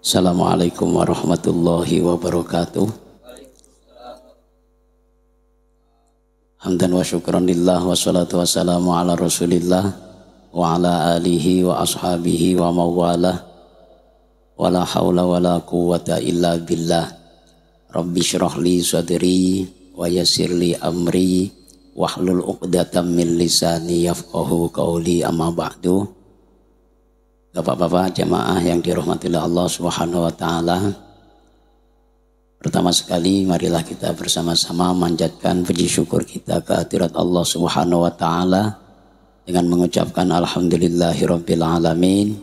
Assalamualaikum warahmatullahi wabarakatuh. Hamdan wa syukran lillah wa salatu wassalamu ala rasulillah wa ala alihi wa ashabihi wa mawalah wa la hawla wa la quwwata illa billah. Rabbi syrah li sadri wa yassir li amri wahlul uqdatam min lisani yafqahu qawli, amma ba'du. Bapak-bapak jamaah yang dirahmati Allah Subhanahu wa taala. Pertama sekali marilah kita bersama-sama manjatkan puji syukur kita ke hadirat Allah Subhanahu wa taala dengan mengucapkan alhamdulillahirabbil alamin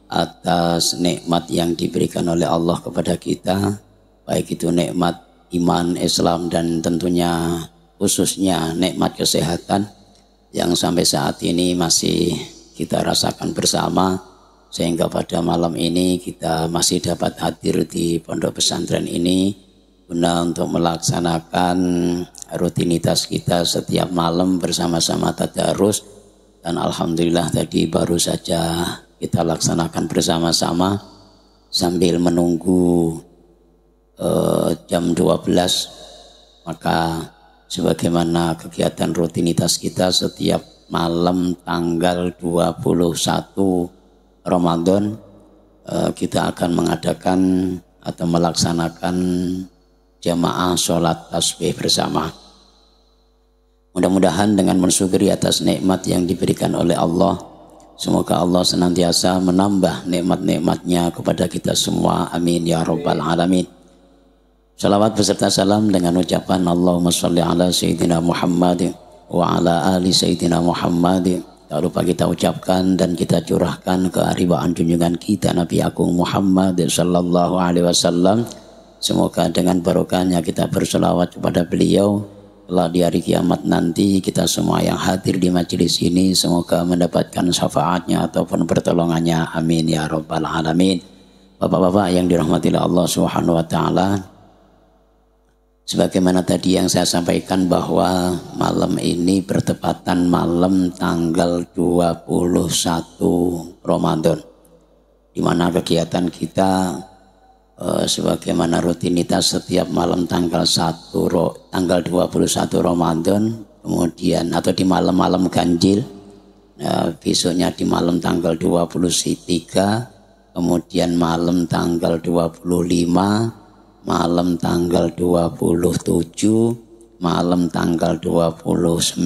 atas nikmat yang diberikan oleh Allah kepada kita, baik itu nikmat iman, Islam, dan tentunya khususnya nikmat kesehatan yang sampai saat ini masih kita rasakan bersama. Sehingga pada malam ini kita masih dapat hadir di pondok pesantren ini guna untuk melaksanakan rutinitas kita setiap malam bersama-sama tadarus. Dan alhamdulillah tadi baru saja kita laksanakan bersama-sama sambil menunggu jam 12. Maka sebagaimana kegiatan rutinitas kita setiap malam tanggal 21 Ramadan, kita akan mengadakan atau melaksanakan jamaah sholat tasbih bersama. Mudah-mudahan dengan mensyukuri atas nikmat yang diberikan oleh Allah, semoga Allah senantiasa menambah nikmat-nikmatnya kepada kita semua. Amin ya rabbal alamin. Salawat beserta salam dengan ucapan Allahumma sholli ala sayyidina Muhammad wa ala ali sayyidina Muhammad. Tak lupa kita ucapkan dan kita curahkan kearifan junjungan kita Nabi Agung Muhammad sallallahu alaihi wasallam. Semoga dengan barokahnya kita berselawat kepada beliau, telah di hari kiamat nanti kita semua yang hadir di majelis ini semoga mendapatkan syafaatnya ataupun pertolongannya. Amin ya rabbal alamin. Bapak-bapak yang dirahmati Allah Subhanahu wa taala, sebagaimana tadi yang saya sampaikan bahwa malam ini bertepatan malam tanggal 21 Ramadan, di mana kegiatan kita sebagaimana rutinitas setiap malam tanggal 21 Ramadan, kemudian atau di malam-malam ganjil, besoknya di malam tanggal 23, kemudian malam tanggal 25, malam tanggal 27, malam tanggal 29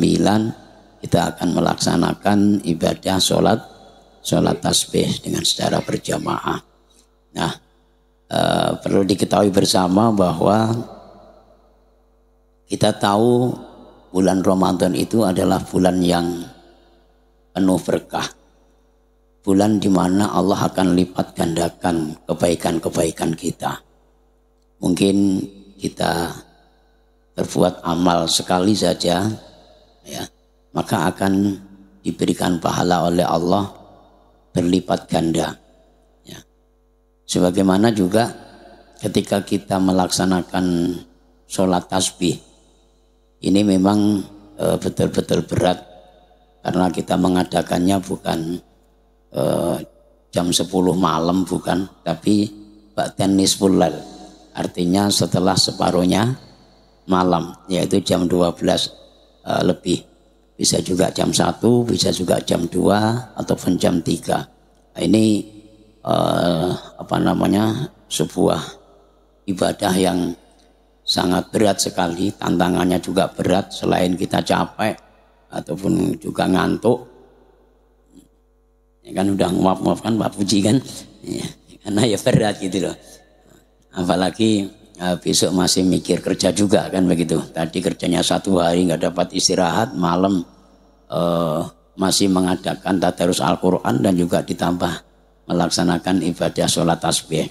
kita akan melaksanakan ibadah sholat tasbih dengan secara berjamaah. Nah, perlu diketahui bersama bahwa kita tahu bulan Ramadan itu adalah bulan yang penuh berkah, bulan di mana Allah akan lipat gandakan kebaikan-kebaikan kita. Mungkin kita berbuat amal sekali saja, ya, maka akan diberikan pahala oleh Allah berlipat ganda. Ya. Sebagaimana juga ketika kita melaksanakan sholat tasbih, ini memang betul-betul berat karena kita mengadakannya bukan jam 10 malam, bukan, tapi ba'dan nisful lail. Artinya setelah separuhnya malam, yaitu jam 12 lebih. Bisa juga jam 1, bisa juga jam 2, ataupun jam 3. Nah, ini sebuah ibadah yang sangat berat sekali. Tantangannya juga berat, selain kita capek ataupun juga ngantuk. Ya kan udah nguap-nguap kan Pak Puji kan, ya, karena ya berat gitu loh. Apalagi besok masih mikir kerja juga kan begitu. Tadi kerjanya 1 hari nggak dapat istirahat, malam masih mengadakan tadarus Al-Quran dan juga ditambah melaksanakan ibadah sholat tasbih.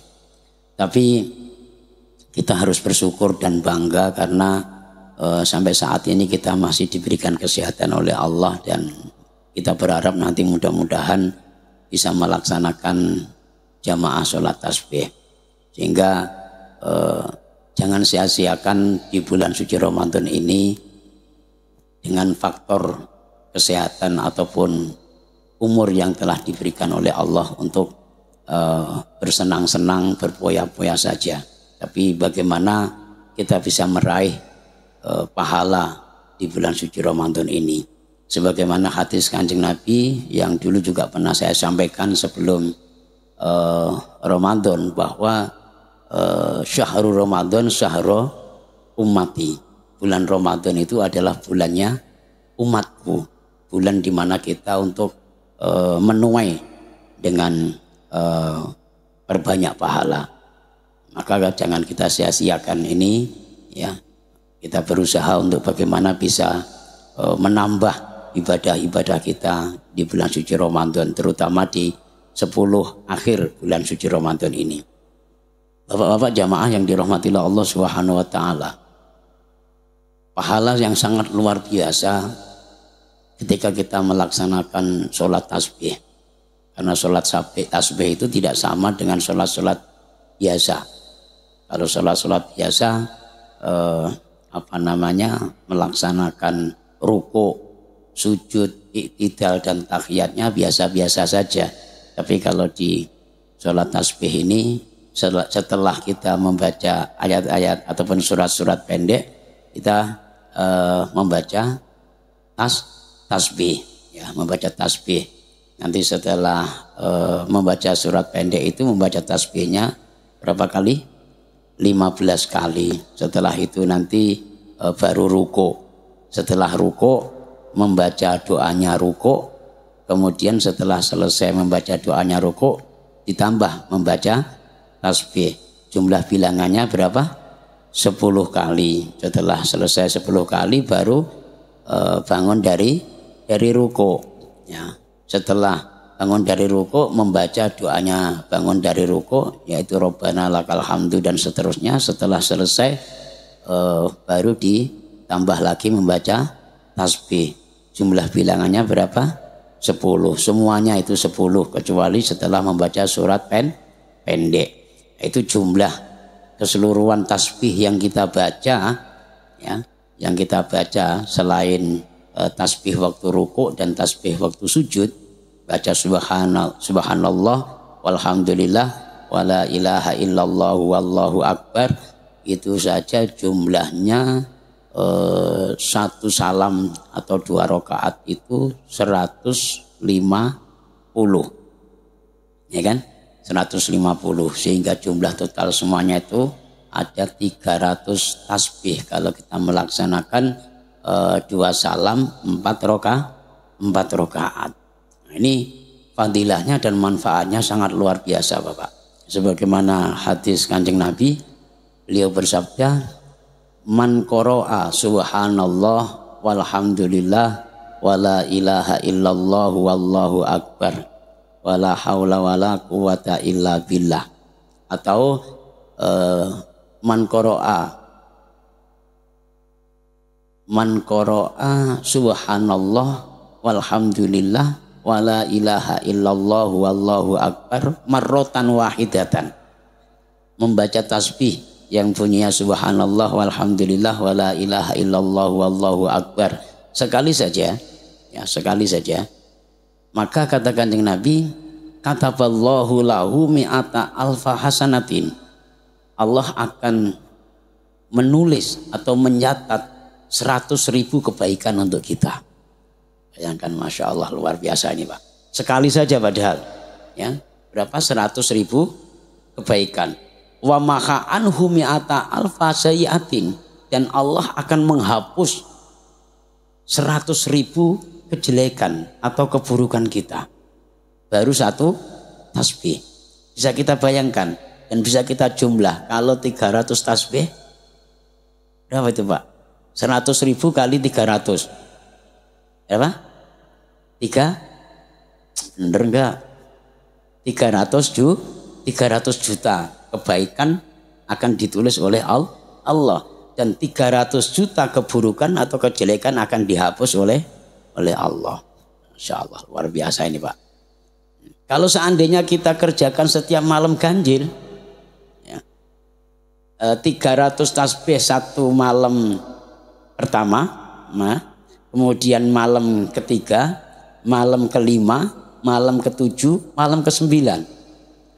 Tapi kita harus bersyukur dan bangga karena sampai saat ini kita masih diberikan kesehatan oleh Allah, dan kita berharap nanti mudah-mudahan bisa melaksanakan jamaah sholat tasbih. Sehingga jangan sia-siakan di bulan suci Ramadan ini dengan faktor kesehatan ataupun umur yang telah diberikan oleh Allah untuk bersenang-senang, berpoya-poya saja. Tapi bagaimana kita bisa meraih pahala di bulan suci Ramadan ini. Sebagaimana hadis Kanjeng Nabi yang dulu juga pernah saya sampaikan sebelum Ramadan, bahwa syahrul Ramadan syahrul ummati. Bulan Ramadan itu adalah bulannya umatku. Bulan dimana kita untuk menuai dengan perbanyak pahala. Maka jangan kita sia-siakan ini, ya. Kita berusaha untuk bagaimana bisa menambah ibadah-ibadah kita di bulan suci Ramadan, terutama di 10 akhir bulan suci Ramadan ini. Bapak-bapak jamaah yang dirahmati Allah Subhanahu wa taala. Pahala yang sangat luar biasa ketika kita melaksanakan sholat tasbih. Karena sholat tasbih itu tidak sama dengan sholat-sholat biasa. Kalau sholat-sholat biasa melaksanakan ruku, sujud, iktidal dan tahiyatnya biasa-biasa saja. Tapi kalau di sholat tasbih ini, setelah kita membaca ayat-ayat ataupun surat-surat pendek, kita membaca tasbih, ya, membaca tasbih. Nanti setelah membaca surat pendek itu membaca tasbihnya berapa kali? 15 kali. Setelah itu nanti baru ruku. Setelah ruku membaca doanya ruku. Kemudian setelah selesai membaca doanya ruku ditambah membaca tasbih. Jumlah bilangannya berapa? 10 kali. Setelah selesai 10 kali baru bangun dari ruku. Ya. Setelah bangun dari ruku membaca doanya bangun dari ruku, yaitu Rabbana lakal hamdu dan seterusnya. Setelah selesai baru ditambah lagi membaca tasbih. Jumlah bilangannya berapa? 10. Semuanya itu 10 kecuali setelah membaca surat pendek. Itu jumlah keseluruhan tasbih yang kita baca, ya, yang kita baca selain tasbih waktu ruku dan tasbih waktu sujud. Baca subhanallah walhamdulillah wala ilaha illallah wallahu akbar, itu saja jumlahnya satu salam atau 2 rakaat itu 150, ya kan, 150, sehingga jumlah total semuanya itu ada 300 tasbih kalau kita melaksanakan 2 salam 4 rakaat. Ini fadilahnya dan manfaatnya sangat luar biasa, Bapak. Sebagaimana hadis Kanjeng Nabi, beliau bersabda, man qara'a subhanallah walhamdulillah wala ilaha illallah wallahu akbar wala haula wala quwata illa billah. Atau man qara'a subhanallah walhamdulillah wala ilaha illallah wallahu akbar marrotan wahidatan. Membaca tasbih yang bunyinya subhanallah walhamdulillah wala ilaha illallah wallahu akbar sekali saja, ya, sekali saja, maka kata Kanjeng Nabi, kataballahu lahu mi'ata alfa hasanatin. Allah akan menulis atau mencatat 100.000 kebaikan untuk kita. Bayangkan, Masya Allah, luar biasa ini, Pak. Sekali saja padahal, ya, berapa? 100.000 kebaikan. Wa maha anhu mi'ata alfa sayyi'atin, dan Allah akan menghapus 100.000 kejelekan atau keburukan kita. Baru satu tasbih. Bisa kita bayangkan dan bisa kita jumlah, kalau 300 tasbih berapa itu, Pak? 100.000 kali 300 berapa? 3? Bener enggak? 300 juta kebaikan akan ditulis oleh Allah, dan 300 juta keburukan atau kejelekan akan dihapus oleh Allah. Insya Allah, luar biasa ini, Pak. Kalau seandainya kita kerjakan setiap malam ganjil, ya, 300 tasbih satu malam pertama, kemudian malam ketiga, malam kelima, malam ketujuh, malam ke-9.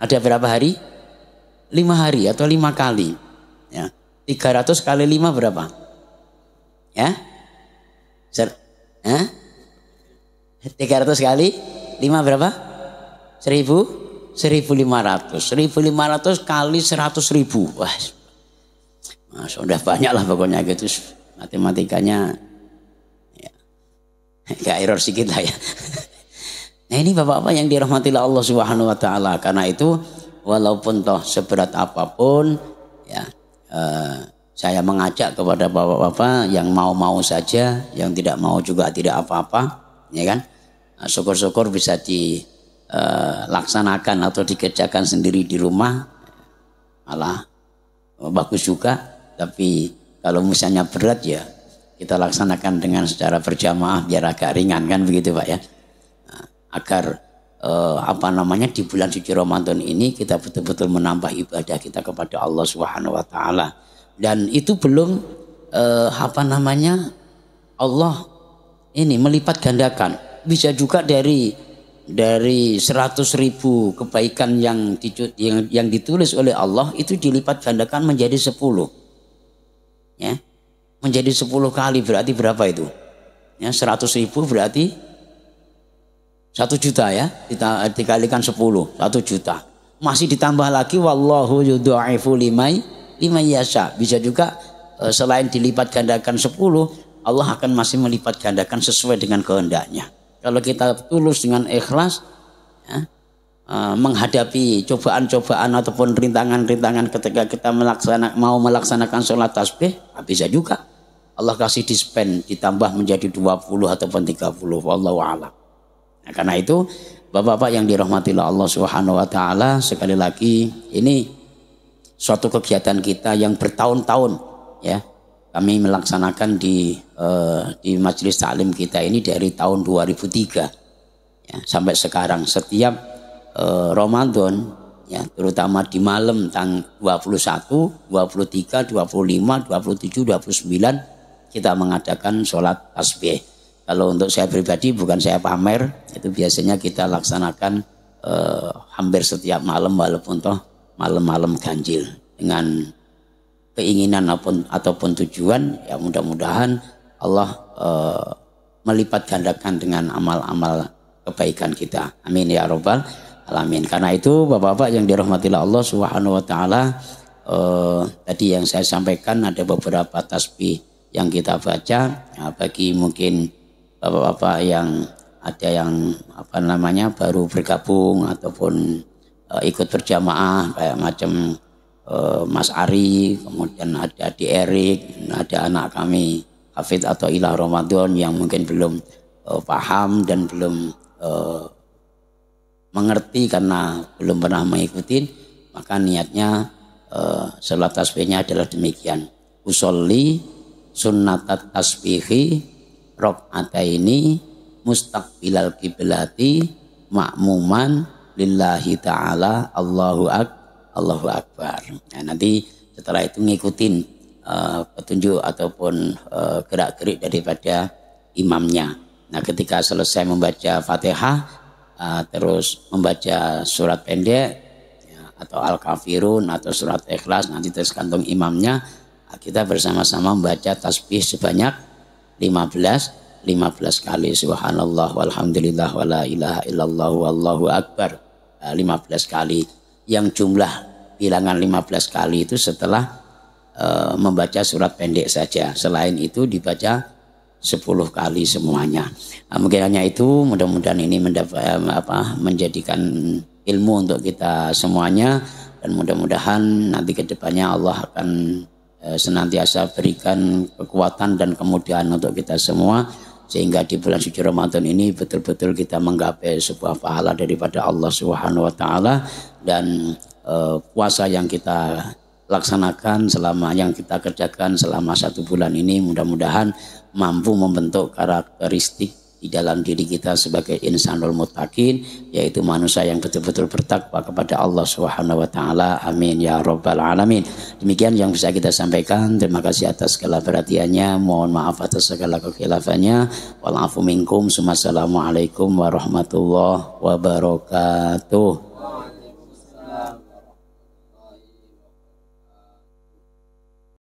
Ada berapa hari? 5 hari atau 5 kali. Ya. 300 kali 5 berapa? Ya? 300 kali 5 berapa? 1500. 1500 kali 100.000. Wah, sudah banyak lah pokoknya gitu. Matematikanya ya, gak error sedikit lah ya. Nah ini bapak-bapak yang dirahmati Allah Subhanahu wa taala. Karena itu walaupun toh seberat apapun ya, saya mengajak kepada bapak-bapak yang mau-mau saja, yang tidak mau juga tidak apa-apa, ya kan? Nah, syukur-syukur bisa dilaksanakan atau dikerjakan sendiri di rumah, malah bagus juga. Tapi kalau misalnya berat ya kita laksanakan dengan secara berjamaah biar agak ringan kan begitu Pak ya. Nah, agar di bulan suci Ramadan ini kita betul-betul menambah ibadah kita kepada Allah Subhanahu wa taala. Dan itu belum Allah ini melipat gandakan. Bisa juga dari 100.000 kebaikan yang ditulis oleh Allah itu dilipat gandakan menjadi 10. Ya. Menjadi 10 kali berarti berapa itu? Ya, 100.000 berarti 1 juta ya. Dikalikan 10, 1 juta. Masih ditambah lagi wallahu yudha'ifu liman yasha. Bisa juga selain dilipat gandakan 10, Allah akan masih melipat gandakan sesuai dengan kehendaknya. Kalau kita tulus dengan ikhlas ya, menghadapi cobaan-cobaan ataupun rintangan-rintangan ketika kita mau melaksanakan sholat tasbih, bisa juga Allah kasih dispen ditambah menjadi 20 ataupun 30. Wallahu a'lam. Nah, karena itu bapak-bapak yang dirahmati Allah Subhanahu wa taala, sekali lagi ini suatu kegiatan kita yang bertahun-tahun ya. Kami melaksanakan di majelis taklim kita ini dari tahun 2003 ya, sampai sekarang setiap Ramadan ya, terutama di malam tanggal 21, 23, 25, 27, 29 kita mengadakan sholat tasbih. Kalau untuk saya pribadi bukan saya pamer, itu biasanya kita laksanakan hampir setiap malam walaupun toh malam-malam ganjil dengan keinginan ataupun tujuan ya mudah-mudahan Allah melipat gandakan dengan amal-amal kebaikan kita. Amin ya rabbal alamin. Karena itu bapak-bapak yang dirahmati Allah Subhanahu wa taala, tadi yang saya sampaikan ada beberapa tasbih yang kita baca ya, bagi mungkin bapak-bapak yang ada yang baru bergabung ataupun ikut berjamaah kayak macam Mas Ari, kemudian ada Adi Erik, ada anak kami Hafid atau Ilah Ramadan yang mungkin belum paham dan belum mengerti karena belum pernah mengikuti, maka niatnya salat tasbihnya adalah demikian. Usolli sunnatat tasbihi rok'ataini mustaqbilal kiblati ma'muman lillahi ta'ala Allahu Akbar. Nah, nanti setelah itu ngikutin petunjuk ataupun gerak-gerik daripada imamnya. Nah, ketika selesai membaca Fatihah, terus membaca surat pendek ya, atau Al-Kafirun atau surat Ikhlas, nanti tergantung imamnya. Kita bersama-sama membaca tasbih sebanyak 15 kali. Subhanallah walhamdulillah wala ilaha illallah wallahu akbar. 15 kali. Yang jumlah bilangan 15 kali itu setelah membaca surat pendek saja. Selain itu dibaca 10 kali semuanya. Nah, mungkin hanya itu, mudah-mudahan ini menjadikan ilmu untuk kita semuanya, dan mudah-mudahan nanti ke depannya Allah akan senantiasa berikan kekuatan dan kemudahan untuk kita semua, sehingga di bulan suci Ramadan ini betul-betul kita menggapai sebuah pahala daripada Allah Subhanahu wa taala, dan puasa yang kita laksanakan yang kita kerjakan selama 1 bulan ini mudah-mudahan mampu membentuk karakteristik di dalam diri kita sebagai insanul muttaqin, yaitu manusia yang betul-betul bertakwa kepada Allah Subhanahu wa taala. Amin ya rabbal alamin. Demikian yang bisa kita sampaikan. Terima kasih atas segala perhatiannya. Mohon maaf atas segala kekhilafannya. Wal afu minkum. Assalamualaikum warahmatullahi wabarakatuh.